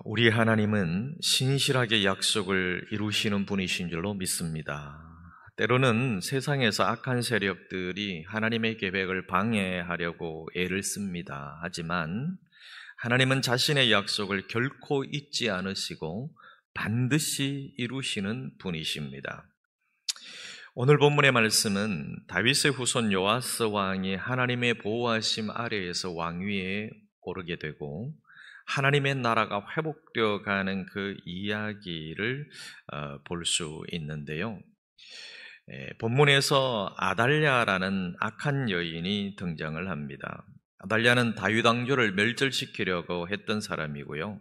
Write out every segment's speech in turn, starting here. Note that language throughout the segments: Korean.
우리 하나님은 신실하게 약속을 이루시는 분이신 줄로 믿습니다. 때로는 세상에서 악한 세력들이 하나님의 계획을 방해하려고 애를 씁니다. 하지만 하나님은 자신의 약속을 결코 잊지 않으시고 반드시 이루시는 분이십니다. 오늘 본문의 말씀은 다윗의 후손 요아스 왕이 하나님의 보호하심 아래에서 왕위에 오르게 되고 하나님의 나라가 회복되어 가는 그 이야기를 볼 수 있는데요. 본문에서 아달랴라는 악한 여인이 등장을 합니다. 아달랴는 다윗 왕조를 멸절시키려고 했던 사람이고요.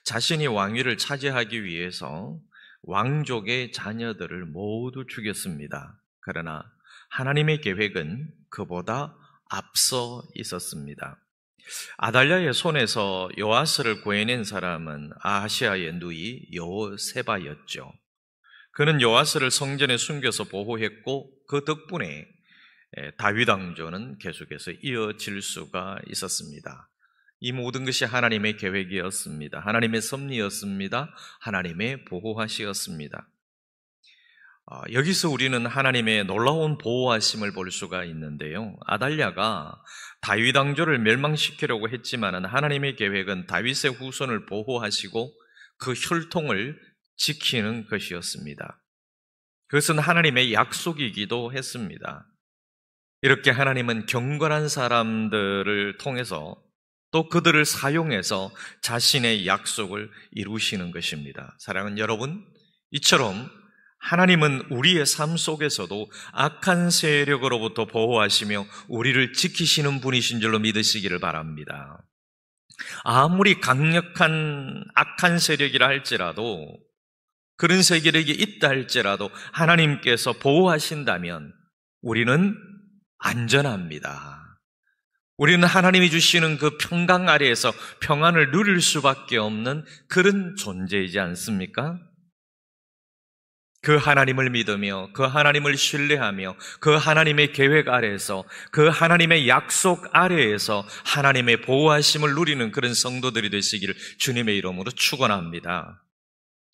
자신이 왕위를 차지하기 위해서 왕족의 자녀들을 모두 죽였습니다. 그러나 하나님의 계획은 그보다 앞서 있었습니다. 아달랴의 손에서 요아스를 구해낸 사람은 아하시아의 누이 여호세바였죠. 그는 요아스를 성전에 숨겨서 보호했고 그 덕분에 다윗 왕조는 계속해서 이어질 수가 있었습니다. 이 모든 것이 하나님의 계획이었습니다. 하나님의 섭리였습니다. 하나님의 보호하시었습니다. 여기서 우리는 하나님의 놀라운 보호하심을 볼 수가 있는데요. 아달랴가 다윗 왕조를 멸망시키려고 했지만 하나님의 계획은 다윗의 후손을 보호하시고 그 혈통을 지키는 것이었습니다. 그것은 하나님의 약속이기도 했습니다. 이렇게 하나님은 경건한 사람들을 통해서 또 그들을 사용해서 자신의 약속을 이루시는 것입니다. 사랑하는 여러분, 이처럼 하나님은 우리의 삶 속에서도 악한 세력으로부터 보호하시며 우리를 지키시는 분이신 줄로 믿으시기를 바랍니다. 아무리 강력한 악한 세력이라 할지라도, 그런 세력이 있다 할지라도 하나님께서 보호하신다면 우리는 안전합니다. 우리는 하나님이 주시는 그 평강 아래에서 평안을 누릴 수밖에 없는 그런 존재이지 않습니까? 그 하나님을 믿으며 그 하나님을 신뢰하며 그 하나님의 계획 아래에서 그 하나님의 약속 아래에서 하나님의 보호하심을 누리는 그런 성도들이 되시기를 주님의 이름으로 축원합니다.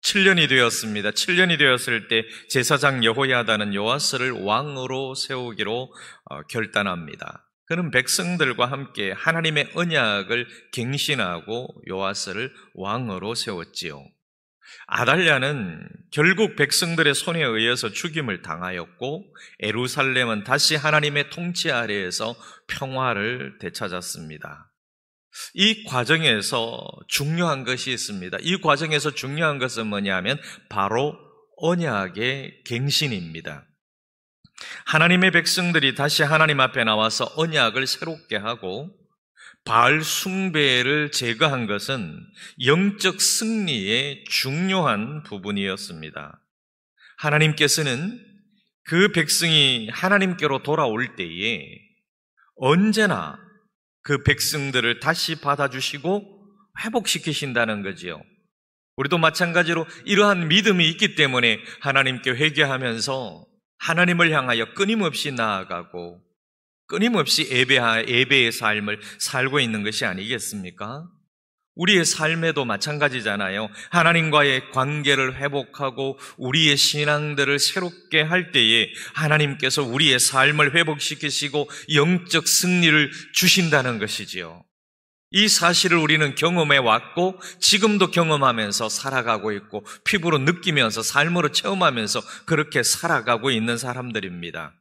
7년이 되었습니다. 7년이 되었을 때 제사장 여호야다는 요아스를 왕으로 세우기로 결단합니다. 그는 백성들과 함께 하나님의 언약을 갱신하고 요아스를 왕으로 세웠지요. 아달랴는 결국 백성들의 손에 의해서 죽임을 당하였고 예루살렘은 다시 하나님의 통치 아래에서 평화를 되찾았습니다. 이 과정에서 중요한 것이 있습니다. 이 과정에서 중요한 것은 뭐냐면 바로 언약의 갱신입니다. 하나님의 백성들이 다시 하나님 앞에 나와서 언약을 새롭게 하고 바알 숭배를 제거한 것은 영적 승리의 중요한 부분이었습니다. 하나님께서는 그 백성이 하나님께로 돌아올 때에 언제나 그 백성들을 다시 받아주시고 회복시키신다는 거지요. 우리도 마찬가지로 이러한 믿음이 있기 때문에 하나님께 회개하면서 하나님을 향하여 끊임없이 나아가고 끊임없이 예배의 삶을 살고 있는 것이 아니겠습니까? 우리의 삶에도 마찬가지잖아요. 하나님과의 관계를 회복하고 우리의 신앙들을 새롭게 할 때에 하나님께서 우리의 삶을 회복시키시고 영적 승리를 주신다는 것이지요. 이 사실을 우리는 경험해 왔고 지금도 경험하면서 살아가고 있고 피부로 느끼면서 삶으로 체험하면서 그렇게 살아가고 있는 사람들입니다.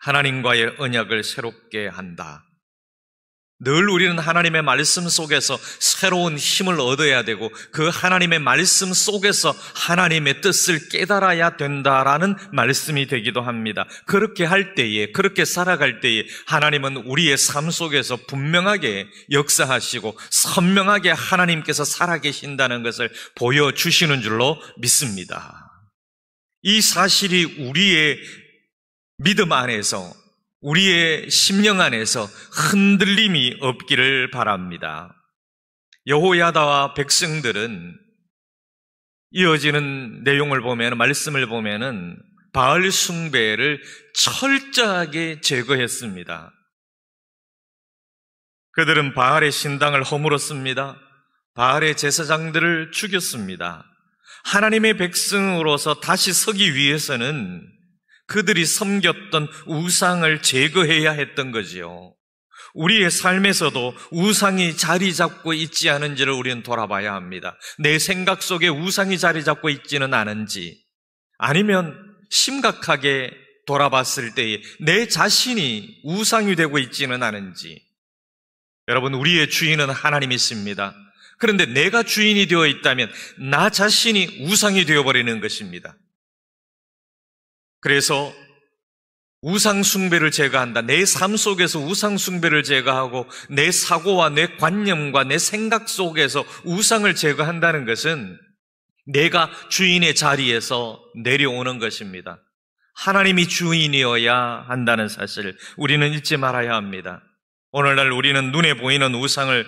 하나님과의 언약을 새롭게 한다. 늘 우리는 하나님의 말씀 속에서 새로운 힘을 얻어야 되고 그 하나님의 말씀 속에서 하나님의 뜻을 깨달아야 된다라는 말씀이 되기도 합니다. 그렇게 할 때에, 그렇게 살아갈 때에 하나님은 우리의 삶 속에서 분명하게 역사하시고 선명하게 하나님께서 살아계신다는 것을 보여주시는 줄로 믿습니다. 이 사실이 우리의 믿음 안에서 우리의 심령 안에서 흔들림이 없기를 바랍니다. 여호야다와 백성들은 이어지는 내용을 보면, 말씀을 보면은 바알 숭배를 철저하게 제거했습니다. 그들은 바알의 신당을 허물었습니다. 바알의 제사장들을 죽였습니다. 하나님의 백성으로서 다시 서기 위해서는 그들이 섬겼던 우상을 제거해야 했던 거지요. 우리의 삶에서도 우상이 자리 잡고 있지 않은지를 우리는 돌아봐야 합니다. 내 생각 속에 우상이 자리 잡고 있지는 않은지, 아니면 심각하게 돌아봤을 때에 내 자신이 우상이 되고 있지는 않은지. 여러분, 우리의 주인은 하나님이십니다. 그런데 내가 주인이 되어 있다면 나 자신이 우상이 되어버리는 것입니다. 그래서 우상 숭배를 제거한다. 내 삶 속에서 우상 숭배를 제거하고 내 사고와 내 관념과 내 생각 속에서 우상을 제거한다는 것은 내가 주인의 자리에서 내려오는 것입니다. 하나님이 주인이어야 한다는 사실을 우리는 잊지 말아야 합니다. 오늘날 우리는 눈에 보이는 우상을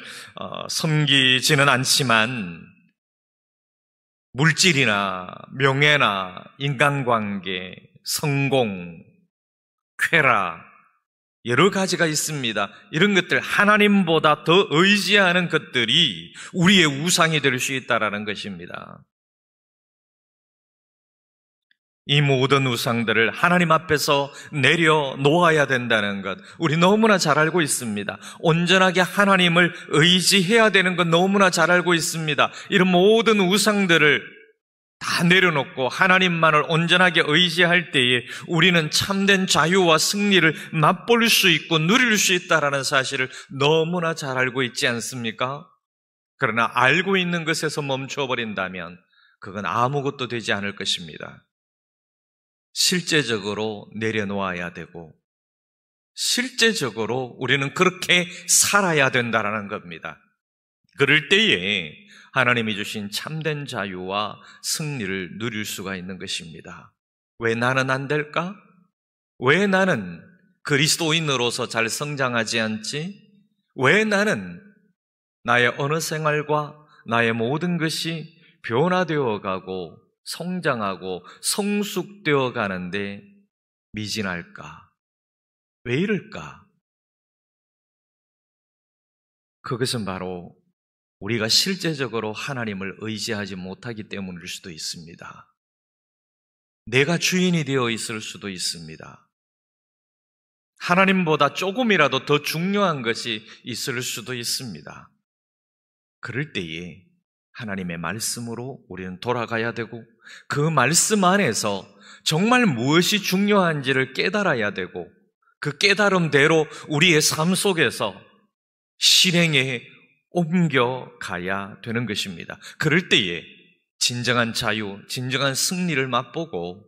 섬기지는 않지만 물질이나 명예나 인간관계, 성공, 쾌락, 여러 가지가 있습니다. 이런 것들, 하나님보다 더 의지하는 것들이 우리의 우상이 될 수 있다는 것입니다. 이 모든 우상들을 하나님 앞에서 내려놓아야 된다는 것, 우리 너무나 잘 알고 있습니다. 온전하게 하나님을 의지해야 되는 것 너무나 잘 알고 있습니다. 이런 모든 우상들을 다 내려놓고 하나님만을 온전하게 의지할 때에 우리는 참된 자유와 승리를 맛볼 수 있고 누릴 수 있다는 사실을 너무나 잘 알고 있지 않습니까? 그러나 알고 있는 것에서 멈춰버린다면 그건 아무것도 되지 않을 것입니다. 실제적으로 내려놓아야 되고 실제적으로 우리는 그렇게 살아야 된다는 겁니다. 그럴 때에 하나님이 주신 참된 자유와 승리를 누릴 수가 있는 것입니다. 왜 나는 안 될까? 왜 나는 그리스도인으로서 잘 성장하지 않지? 왜 나는 나의 언어 생활과 나의 모든 것이 변화되어 가고 성장하고 성숙되어 가는데 미진할까? 왜 이럴까? 그것은 바로 우리가 실제적으로 하나님을 의지하지 못하기 때문일 수도 있습니다. 내가 주인이 되어 있을 수도 있습니다. 하나님보다 조금이라도 더 중요한 것이 있을 수도 있습니다. 그럴 때에 하나님의 말씀으로 우리는 돌아가야 되고 그 말씀 안에서 정말 무엇이 중요한지를 깨달아야 되고 그 깨달음대로 우리의 삶 속에서 실행에 옮겨가야 되는 것입니다. 그럴 때에 진정한 자유, 진정한 승리를 맛보고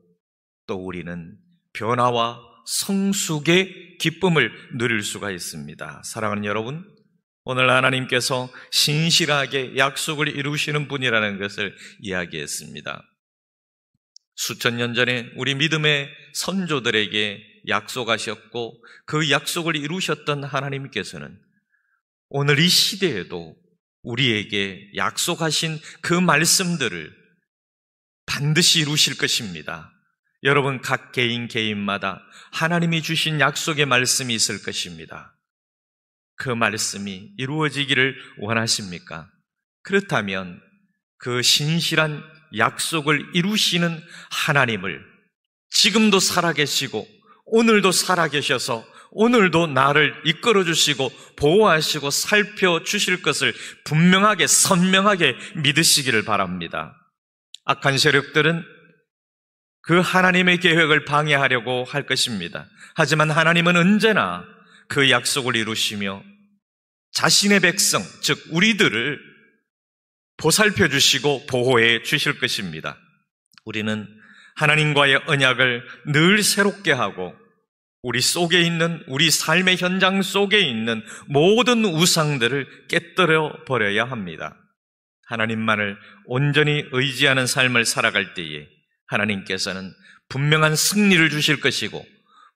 또 우리는 변화와 성숙의 기쁨을 누릴 수가 있습니다. 사랑하는 여러분, 오늘 하나님께서 신실하게 약속을 이루시는 분이라는 것을 이야기했습니다. 수천 년 전에 우리 믿음의 선조들에게 약속하셨고 그 약속을 이루셨던 하나님께서는 오늘 이 시대에도 우리에게 약속하신 그 말씀들을 반드시 이루실 것입니다. 여러분 각 개인마다 하나님이 주신 약속의 말씀이 있을 것입니다. 그 말씀이 이루어지기를 원하십니까? 그렇다면 그 신실한 약속을 이루시는 하나님을 지금도 살아계시고 오늘도 살아계셔서 오늘도 나를 이끌어 주시고 보호하시고 살펴주실 것을 분명하게 선명하게 믿으시기를 바랍니다. 악한 세력들은 그 하나님의 계획을 방해하려고 할 것입니다. 하지만 하나님은 언제나 그 약속을 이루시며 자신의 백성, 즉 우리들을 보살펴 주시고 보호해 주실 것입니다. 우리는 하나님과의 언약을 늘 새롭게 하고 우리 속에 있는, 우리 삶의 현장 속에 있는 모든 우상들을 깨뜨려 버려야 합니다. 하나님만을 온전히 의지하는 삶을 살아갈 때에 하나님께서는 분명한 승리를 주실 것이고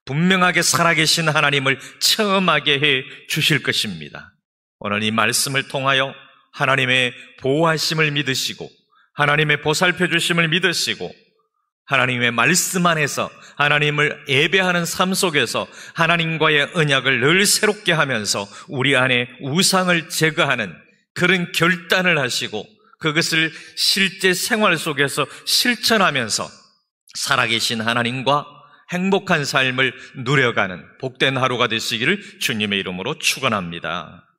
분명하게 살아계신 하나님을 체험하게 해 주실 것입니다. 오늘 이 말씀을 통하여 하나님의 보호하심을 믿으시고 하나님의 보살펴 주심을 믿으시고 하나님의 말씀 안에서 하나님을 예배하는 삶 속에서 하나님과의 언약을 늘 새롭게 하면서 우리 안에 우상을 제거하는 그런 결단을 하시고 그것을 실제 생활 속에서 실천하면서 살아계신 하나님과 행복한 삶을 누려가는 복된 하루가 되시기를 주님의 이름으로 축원합니다.